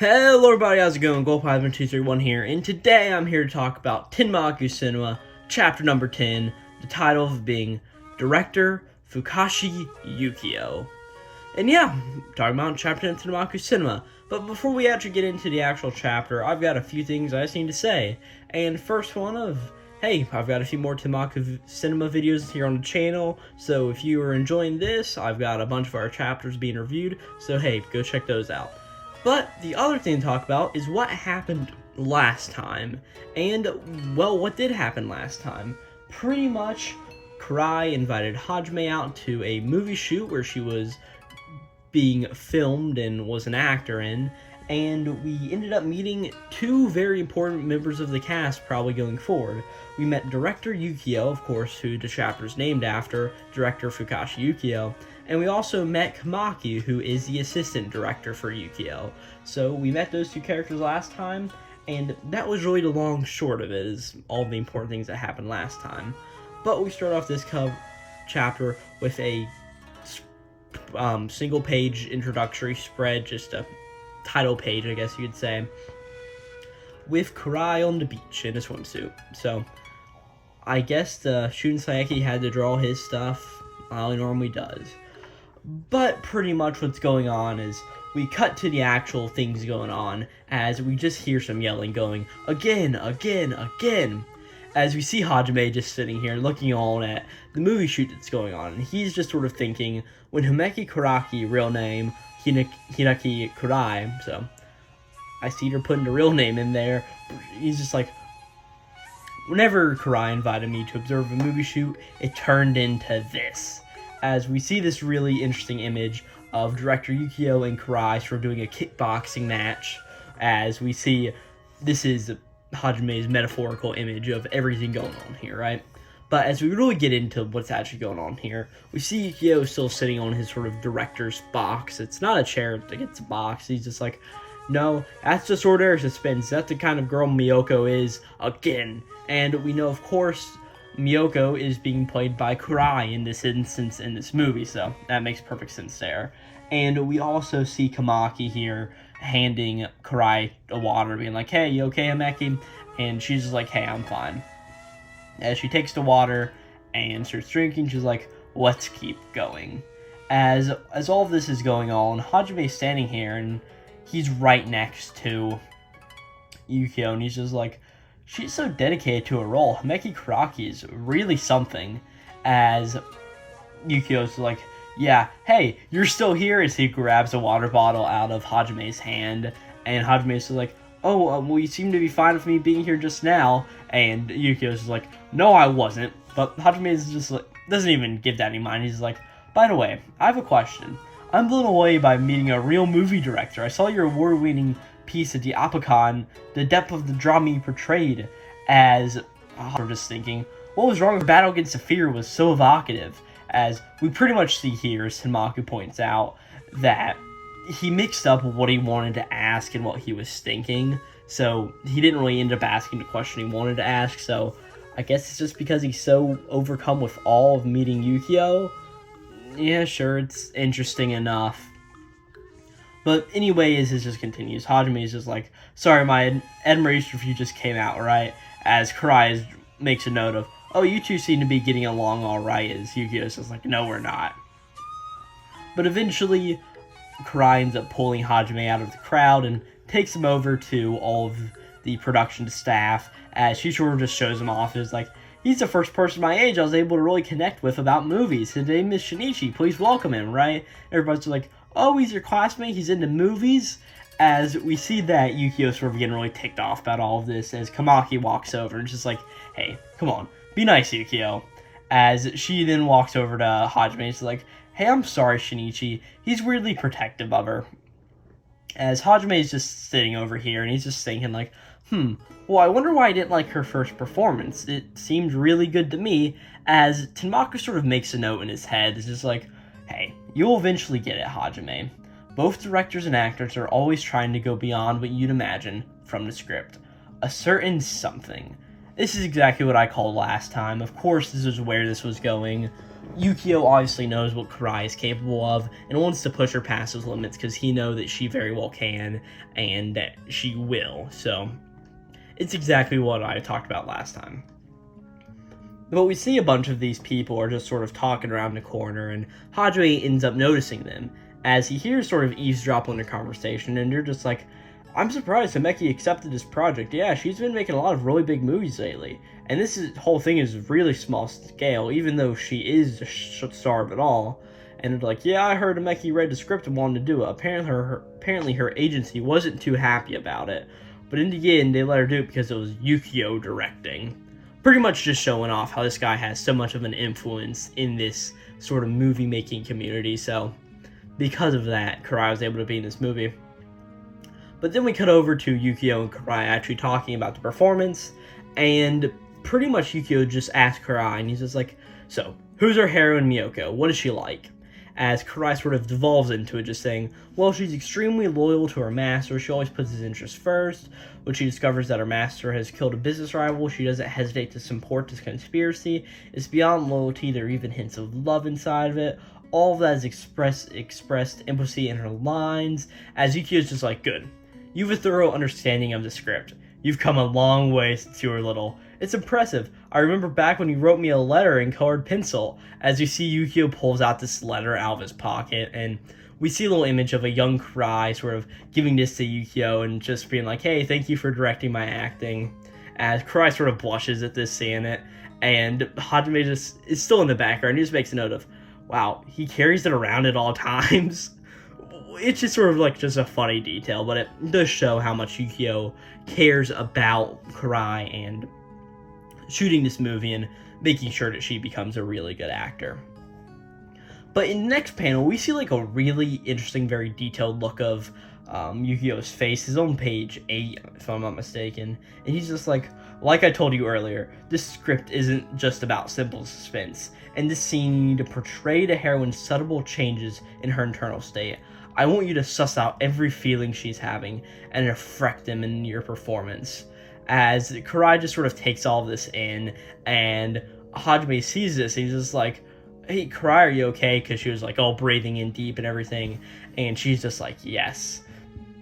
Hello everybody, how's it going? Glowplasma231 here, and today I'm here to talk about Tenmaku Cinema, chapter number 10, the title of being Director Fukashi Yukio. And yeah, talking about chapter 10 of Tenmaku Cinema. But before we actually get into the actual chapter, I've got a few things I just need to say. And first one of, hey, I've got a few more Tenmaku Cinema videos here on the channel, so if you are enjoying this, I've got a bunch of our chapters being reviewed, so hey, go check those out. But the other thing to talk about is what happened last time. And, well, what did happen last time? Pretty much, Karai invited Hajime out to a movie shoot where she was being filmed and was an actor in, and we ended up meeting two very important members of the cast probably going forward. We met Director Yukio, of course, who the chapter is named after, Director Fukashi Yukio, and we also met Kamaki, who is the assistant director for Yukio. So we met those two characters last time, and that was really the long short of it, is all the important things that happened last time. But we start off this chapter with a single page introductory spread, just a title page, I guess you could say, with Karai on the beach in a swimsuit. So I guess the Shun Saeki had to draw his stuff, how he normally does. But pretty much what's going on is we cut to the actual things going on as we just hear some yelling going, again, again, again, as we see Hajime just sitting here looking on at the movie shoot that's going on. And he's just sort of thinking, when Himeki Karaki, real name, Hinaki Kurai, so I see her putting the real name in there, he's just like, whenever Karai invited me to observe a movie shoot, it turned into this. As we see this really interesting image of Director Yukio and Karai sort of doing a kickboxing match, as we see this is Hajime's metaphorical image of everything going on here, right? But as we really get into what's actually going on here, we see Yukio still sitting on his sort of director's box. It's not a chair, it's a box. He's just like, no, that's just ordinary suspense. That's the kind of girl Miyoko is, again. And we know, of course, Miyoko is being played by Karai in this instance in this movie, so that makes perfect sense there. And we also see Kamaki here handing Karai a water, being like, hey, you okay, Himeki? And she's just like, hey, I'm fine. As she takes the water and starts drinking, she's like, let's keep going. As all of this is going on, Hajime's standing here, and he's right next to Yukio, and he's just like, she's so dedicated to her role. Himeki Karaki is really something. As Yukio's like, yeah, hey, you're still here, as he grabs a water bottle out of Hajime's hand. And Hajime's like, oh, well, you seem to be fine with me being here just now. And Yukio's just like, no, I wasn't. But Hajime's just like, doesn't even give that any mind. He's like, by the way, I have a question. I'm blown away by meeting a real movie director. I saw your award-winning piece at the Apicon, the depth of the drama you portrayed. As I'm just thinking, what was wrong with Battle Against the Fear was so evocative. As we pretty much see here, as Tenmaku points out, that he mixed up what he wanted to ask and what he was thinking. So he didn't really end up asking the question he wanted to ask. So I guess it's just because he's so overcome with awe of meeting Yukio. Yeah, sure, it's interesting enough. But anyway, as this just continues, Hajime is just like, sorry, my admiration for you just came out, right? As Karai makes a note of, oh, you two seem to be getting along alright, as Yukio's just like, no, we're not. But eventually, Karai ends up pulling Hajime out of the crowd and takes him over to all of the production staff, as she sort of just shows him off. It's like, he's the first person my age I was able to really connect with about movies. His name is Shinichi, please welcome him, right? Everybody's like, oh, he's your classmate, he's into movies? As we see that Yukio sort of getting really ticked off about all of this, as Kamaki walks over and just like, hey, come on, be nice, Yukio. As she then walks over to Hajime and is like, hey, I'm sorry, Shinichi. He's weirdly protective of her. As Hajime is just sitting over here and he's just thinking like, well, I wonder why I didn't like her first performance. It seemed really good to me. As Tenmaku sort of makes a note in his head, it's just like, hey, you'll eventually get it, Hajime. Both directors and actors are always trying to go beyond what you'd imagine from the script. A certain something. This is exactly what I called last time. Of course, this is where this was going. Yukio obviously knows what Karai is capable of and wants to push her past those limits because he knows that she very well can and that she will. So it's exactly what I talked about last time. But we see a bunch of these people are just sort of talking around the corner, and Hajime ends up noticing them as he hears sort of eavesdrop on their conversation, and they're just like, I'm surprised Himeki accepted this project. Yeah, she's been making a lot of really big movies lately, and whole thing is really small scale, even though she is the star of it all. And they're like, yeah, I heard Himeki read the script and wanted to do it. Apparently her agency wasn't too happy about it, but in the end, they let her do it because it was Yukio directing. Pretty much just showing off how this guy has so much of an influence in this sort of movie-making community, so because of that, Karai was able to be in this movie. But then we cut over to Yukio and Karai actually talking about the performance, and pretty much Yukio just asked Karai, and he's just like, so, who's our heroine Miyoko? What is she like? As Karai sort of devolves into it, just saying, well, she's extremely loyal to her master, she always puts his interests first. When she discovers that her master has killed a business rival, she doesn't hesitate to support this conspiracy. It's beyond loyalty, there are even hints of love inside of it. All of that is expressed empathy in her lines, as Yukio's just like, good. You have a thorough understanding of the script. You've come a long way since you were little. It's impressive. I remember back when you wrote me a letter in colored pencil. As you see, Yukio pulls out this letter out of his pocket, and we see a little image of a young Karai sort of giving this to Yukio and just being like, hey, thank you for directing my acting. As Karai sort of blushes at this, seeing it, and Hajime just is still in the background. He just makes a note of, wow, he carries it around at all times. It's just sort of like just a funny detail, but it does show how much Yukio cares about Karai and shooting this movie and making sure that she becomes a really good actor. But in the next panel, we see like a really interesting, very detailed look of Yukio's face. He's on page 8, if I'm not mistaken. And he's just like I told you earlier, this script isn't just about simple suspense. In this scene, you need to portray the heroine's subtle changes in her internal state. I want you to suss out every feeling she's having and reflect them in your performance. As Karai just sort of takes all of this in, and Hajime sees this, and he's just like, hey, Karai, are you okay? Because she was like all breathing in deep and everything, and she's just like, yes.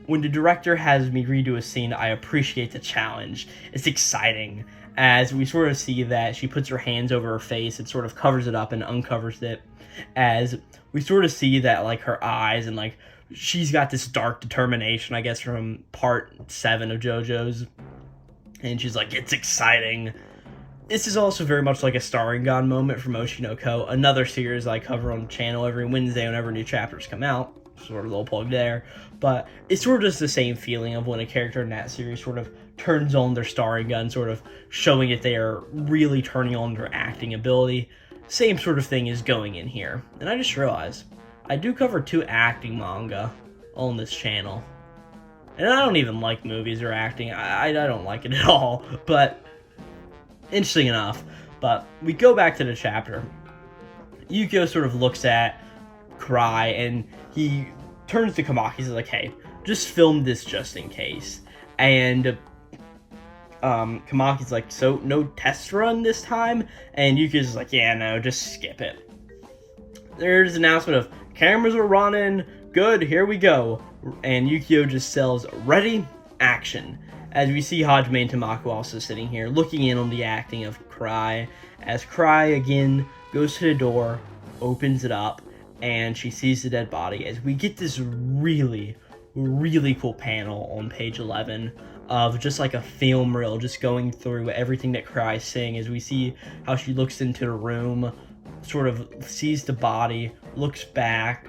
When the director has me redo a scene, I appreciate the challenge. It's exciting, as we sort of see that she puts her hands over her face and sort of covers it up and uncovers it, as we sort of see that like her eyes and like she's got this dark determination, I guess, from part 7 of JoJo's, and she's like, it's exciting. This is also very much like a Starring God moment from Oshinoko, another series I cover on the channel every Wednesday whenever new chapters come out. Sort of a little plug there. But it's sort of just the same feeling of when a character in that series sort of turns on their starring gun, sort of showing that they are really turning on their acting ability. Same sort of thing is going in here. And I just realized, I do cover 2 acting manga on this channel. And I don't even like movies or acting. I don't like it at all. But interesting enough. But we go back to the chapter. Yukio sort of looks at Karai and he turns to Kamaki. He's like, hey, just film this just in case. And Kamaki's like, so no test run this time? And Yukio's like, yeah, no, just skip it. There's an announcement of cameras are running. Good, here we go. And Yukio just sells ready, action. As we see Hajime and Tenmaku also sitting here, looking in on the acting of Karai. As Karai again goes to the door, opens it up, and she sees the dead body. As we get this really, really cool panel on page 11 of just like a film reel, just going through everything that Karai's saying. As we see how she looks into the room, sort of sees the body, looks back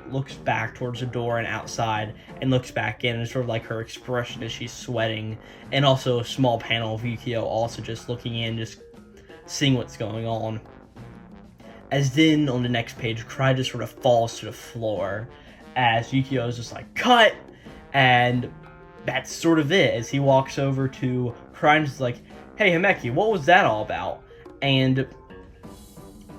towards the door and outside, and looks back in, and sort of like her expression as she's sweating, and also a small panel of Yukio also just looking in, just seeing what's going on. As then on the next page, Karai just sort of falls to the floor as Yukio is just like, cut! And that's sort of it, as he walks over to Karai and is like, hey Himeki, what was that all about? And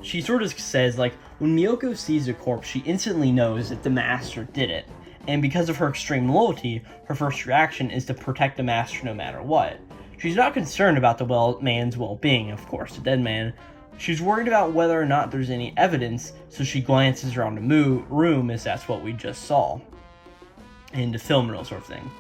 she sort of says, like, when Miyoko sees a corpse, she instantly knows that the master did it. And because of her extreme loyalty, her first reaction is to protect the master no matter what. She's not concerned about the man's well-being, of course, the dead man. She's worried about whether or not there's any evidence, so she glances around the room as that's what we just saw in the film and all sort of thing.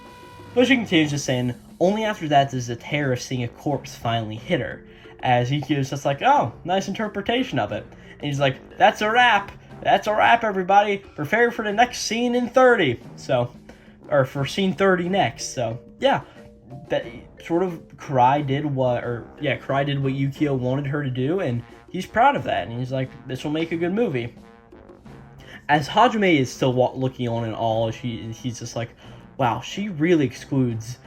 But she continues just saying, only after that does the terror of seeing a corpse finally hit her, as Yukio's just like, oh, nice interpretation of it. And he's like, that's a wrap! That's a wrap, everybody! Prepare for the next scene in 30! So, or for scene 30 next, so, yeah. That sort of Karai did what Yukio wanted her to do, and he's proud of that, and he's like, this will make a good movie. As Hajime is still looking on in awe, he's just like, wow, she really excludes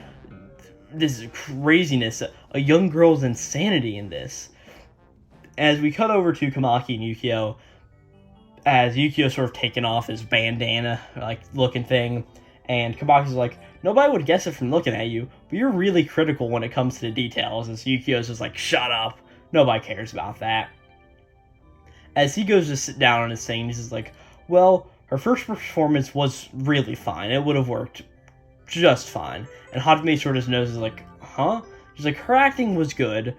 this craziness, a young girl's insanity in this. As we cut over to Kamaki and Yukio, as Yukio's sort of taking off his bandana, like, looking thing, and Kamaki's like, nobody would guess it from looking at you, but you're really critical when it comes to the details, and Yukio's just like, shut up, nobody cares about that. As he goes to sit down on his thing, he's just like, well, her first performance was really fine, it would have worked just fine. And Hajime sort of knows, is like, huh? She's like, her acting was good.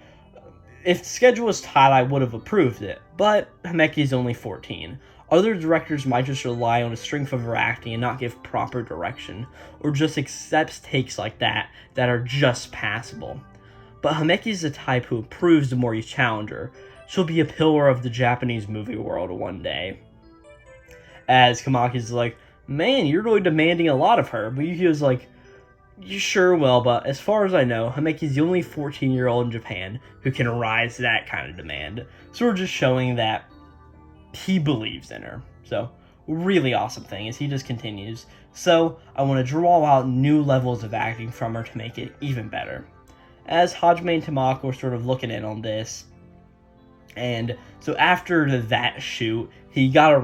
If the schedule was tight, I would have approved it, but Himeki's only 14. Other directors might just rely on the strength of her acting and not give proper direction, or just accept takes like that are just passable. But Himeki's the type who improves the more you challenge her. She'll be a pillar of the Japanese movie world one day. As Kamaki's like, man, you're really demanding a lot of her, but Yukio's like, you sure will, but as far as I know, Himeki's the only 14-year-old in Japan who can rise to that kind of demand. So we're just showing that he believes in her. So, really awesome thing as he just continues. So, I want to draw out new levels of acting from her to make it even better. As Hajime and Tenmaku are sort of looking in on this, and so after that shoot, he got to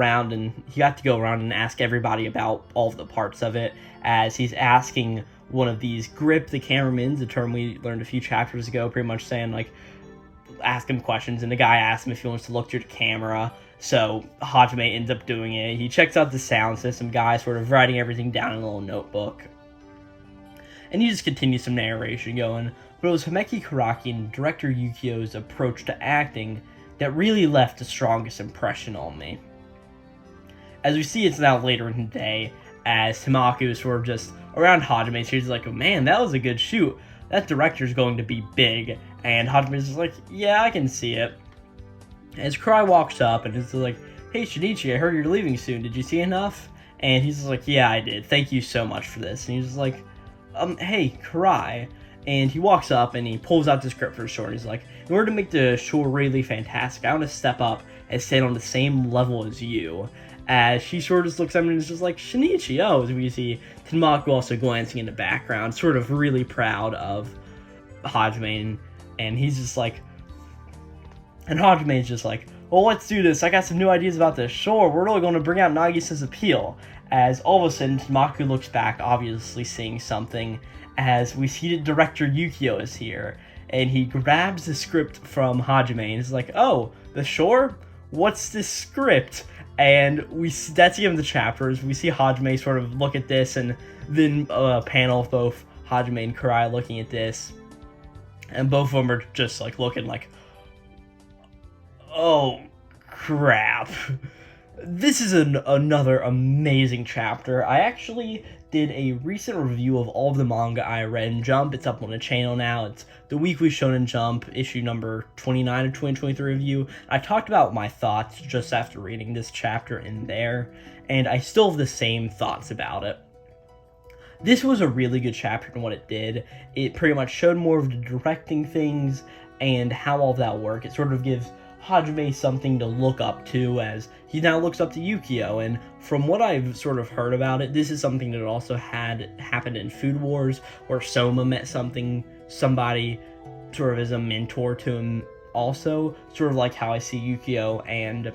go around and ask everybody about all of the parts of it, as he's asking one of these grip the cameramans, a term we learned a few chapters ago, pretty much saying, like, ask him questions, and the guy asks him if he wants to look through the camera, so Hajime ends up doing it. He checks out the sound system, guy sort of writing everything down in a little notebook. And he just continues some narration going, but it was Himeki Karaki and director Yukio's approach to acting that really left the strongest impression on me. As we see, it's now later in the day, as Tenmaku is sort of just around Hajime, so he's like, oh, man, that was a good shoot. That director's going to be big. And Hajime's just like, yeah, I can see it. As Karai walks up and is like, hey, Shinichi, I heard you're leaving soon. Did you see enough? And he's just like, yeah, I did. Thank you so much for this. And he's just like, hey, Karai. And he walks up and he pulls out the script for the short. He's like, in order to make the show really fantastic, I want to step up and stand on the same level as you. As she sort of just looks at him and is just like, Shinichi, oh, as we see Tenmaku also glancing in the background, sort of really proud of Hajime, and he's just like, and Hajime's just like, well, let's do this, I got some new ideas about this, sure, we're really going to bring out Nagisa's appeal. As all of a sudden, Tenmaku looks back, obviously seeing something, as we see the director Yukio is here, and he grabs the script from Hajime, and is like, oh, the shore? What's this script? And that's the end of the chapters. We see Hajime sort of look at this, and then a panel of both Hajime and Karai looking at this. And both of them are just like looking like, oh, crap. This is another amazing chapter. I actually did a recent review of all of the manga I read in Jump. It's up on the channel now. It's the Weekly Shonen Jump, issue number 29 of 2023 review. I talked about my thoughts just after reading this chapter in there, and I still have the same thoughts about it. This was a really good chapter in what it did. It pretty much showed more of the directing things and how all that worked. It sort of gives Hajime something to look up to, as he now looks up to Yukio, and from what I've sort of heard about it, this is something that also had happened in Food Wars, where Soma met somebody sort of as a mentor to him also, sort of like how I see Yukio and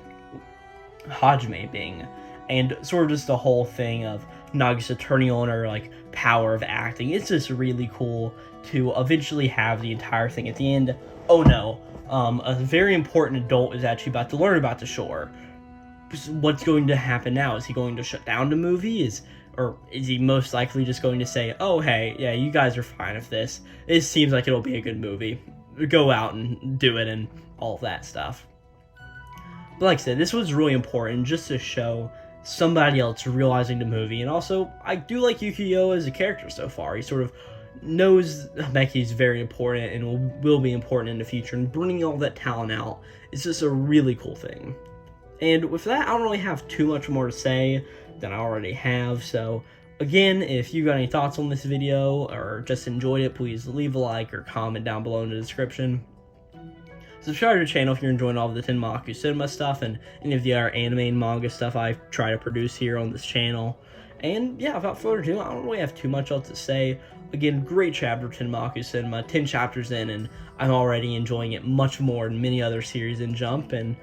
Hajime being, and sort of just the whole thing of Nagisa turning on her, like, power of acting. It's just really cool to eventually have the entire thing at the end. Oh no, a very important adult is actually about to learn about the shore. What's going to happen now? Is he going to shut down the movie? Or is he most likely just going to say, oh, hey, yeah, you guys are fine with this. It seems like it'll be a good movie. Go out and do it and all of that stuff. But like I said, this was really important just to show somebody else realizing the movie. And also, I do like Yukio as a character so far. He sort of knows Meki's very important and will be important in the future, and bringing all that talent out is just a really cool thing. And with that, I don't really have too much more to say than I already have. So again, if you got any thoughts on this video or just enjoyed it, please leave a like or comment down below in the description. Subscribe to the channel if you're enjoying all of the Tenmaku Cinema stuff and any of the other anime and manga stuff I try to produce here on this channel. And yeah, without further ado, I don't really have too much else to say. Again, great chapter of Tenmaku Cinema, 10 chapters in, and I'm already enjoying it much more than many other series in Jump. And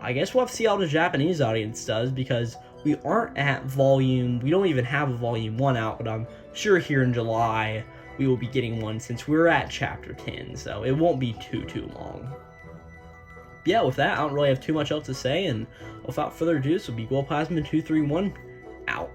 I guess we'll have to see how the Japanese audience does, because we aren't at we don't even have a volume 1 out, but I'm sure here in July we will be getting one, since we're at chapter 10, so it won't be too long. Yeah, with that, I don't really have too much else to say, and without further ado, this will be Glowplasma231 out.